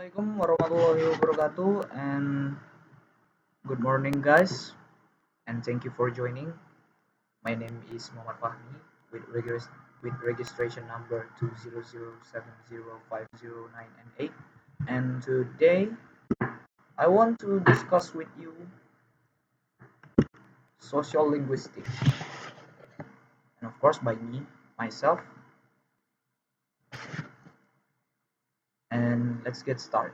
Assalamualaikum warahmatullahi wabarakatuh, and good morning guys, and thank you for joining. My name is Muhammad Fahmi with registration number 200705009 and 8, and today I want to discuss with you social linguistics, and of course by me myself, and let's get started.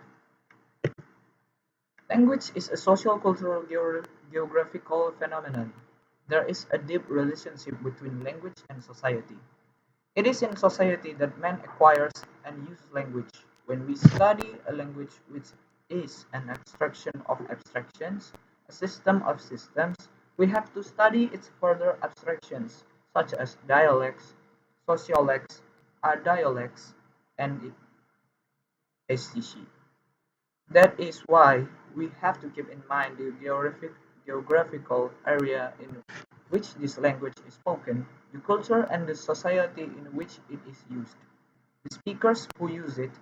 Language is a social cultural geographical phenomenon. There is a deep relationship between language and society. It is in society that man acquires and uses language. When we study a language which is an abstraction of abstractions, a system of systems, we have to study its further abstractions, such as dialects, sociolects, adialects, and etc. That is why we have to keep in mind the geographical area in which this language is spoken, the culture and the society in which it is used, the speakers who use it,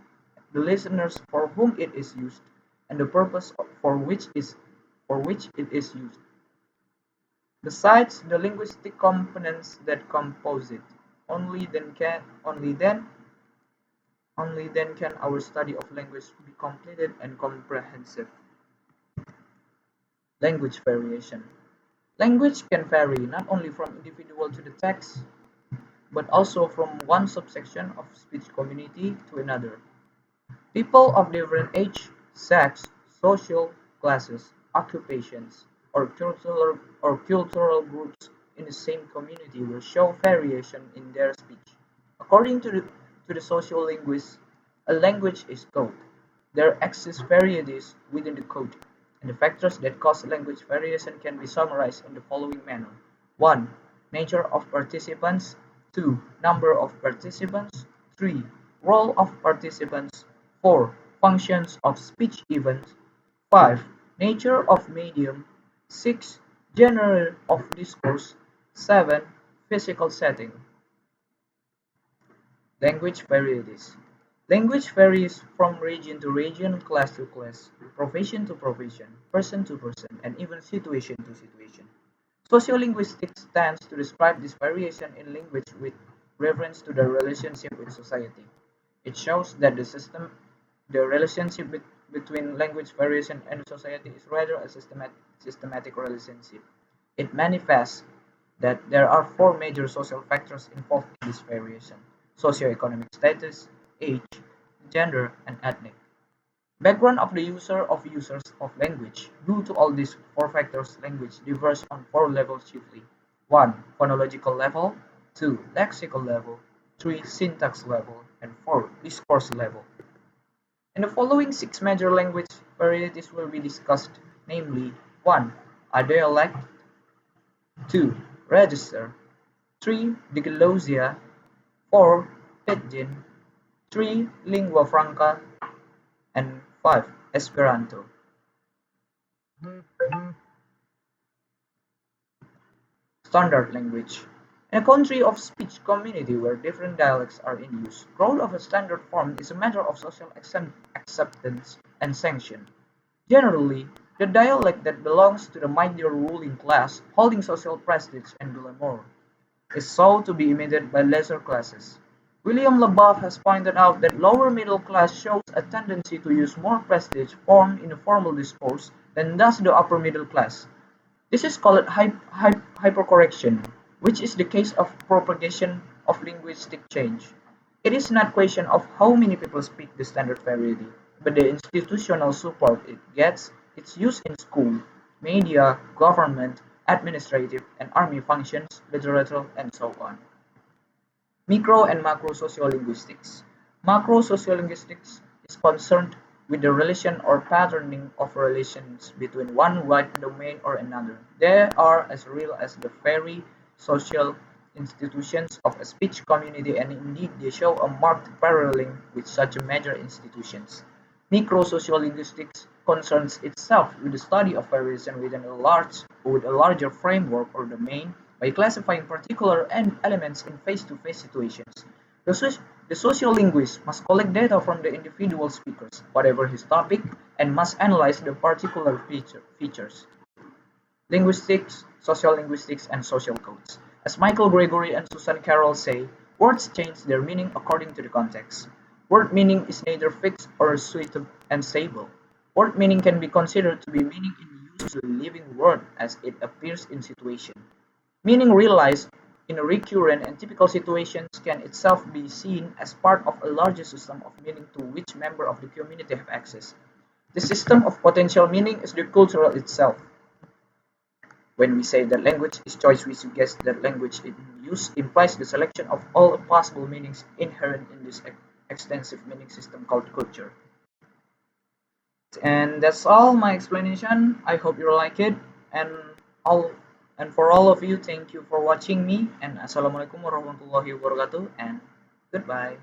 the listeners for whom it is used, and the purpose for which it is used. Besides the linguistic components that compose it, only then can only then only then can our study of language be completed and comprehensive. Language variation. Language can vary not only from individual to the text, but also from one subsection of speech community to another. People of different age, sex, social classes, occupations, or cultural groups in the same community will show variation in their speech. According to the sociolinguists, a language is code. There exist varieties within the code, and the factors that cause language variation can be summarized in the following manner: 1. Nature of participants. 2. Number of participants. 3. Role of participants. 4. Functions of speech events. 5. Nature of medium. 6. Genre of discourse. 7. Physical setting. Language varieties. Language varies from region to region, class to class, profession to profession, person to person, and even situation to situation. Sociolinguistics tends to describe this variation in language with reference to the relationship with society. It shows that the relationship between language variation and society is rather a systematic relationship. It manifests that there are four major social factors involved in this variation: socioeconomic status, age, gender, and ethnic. Background of the users of language. Due to all these four factors, language differs on four levels chiefly: 1. Phonological level, 2. Lexical level, 3. Syntax level, and 4. Discourse level. In the following six major language varieties will be discussed, namely: 1. A dialect, 2. Register, 3. Diglosia, 4. Pidgin, 3. Lingua franca, and 5. Esperanto. Standard language. In a country of speech community where different dialects are in use, growth of a standard form is a matter of social acceptance and sanction. Generally, the dialect that belongs to the mightier ruling class, holding social prestige and glamour, is sought to be imitated by lesser classes. William Labov has pointed out that lower middle class shows a tendency to use more prestige form in the formal discourse than does the upper middle class. This is called hypercorrection, which is the case of propagation of linguistic change. It is not a question of how many people speak the standard variety, but the institutional support it gets, its use in school, media, government, administrative and army functions, literature, and so on. Micro and macro sociolinguistics. Macro sociolinguistics is concerned with the relation or patterning of relations between one wide domain or another. They are as real as the very social institutions of a speech community, and indeed they show a marked paralleling with such major institutions. Micro-sociolinguistics concerns itself with the study of variation within a larger framework or domain by classifying particular elements in face-to-face situations. The, the sociolinguist must collect data from the individual speakers, whatever his topic, and must analyze the particular features. Linguistics, sociolinguistics, and social codes. As Michael Gregory and Susan Carroll say, words change their meaning according to the context. Word meaning is neither fixed or suitable and stable. Word meaning can be considered to be meaning in use of the living word as it appears in situation. Meaning realized in recurrent and typical situations can itself be seen as part of a larger system of meaning to which members of the community have access. The system of potential meaning is the cultural itself. When we say that language is choice, we suggest that language in use implies the selection of all possible meanings inherent in this extensive meaning system called culture. And that's all my explanation. I hope you like it. And all for all of you, thank you for watching me. And assalamualaikum warahmatullahi wabarakatuh. And goodbye.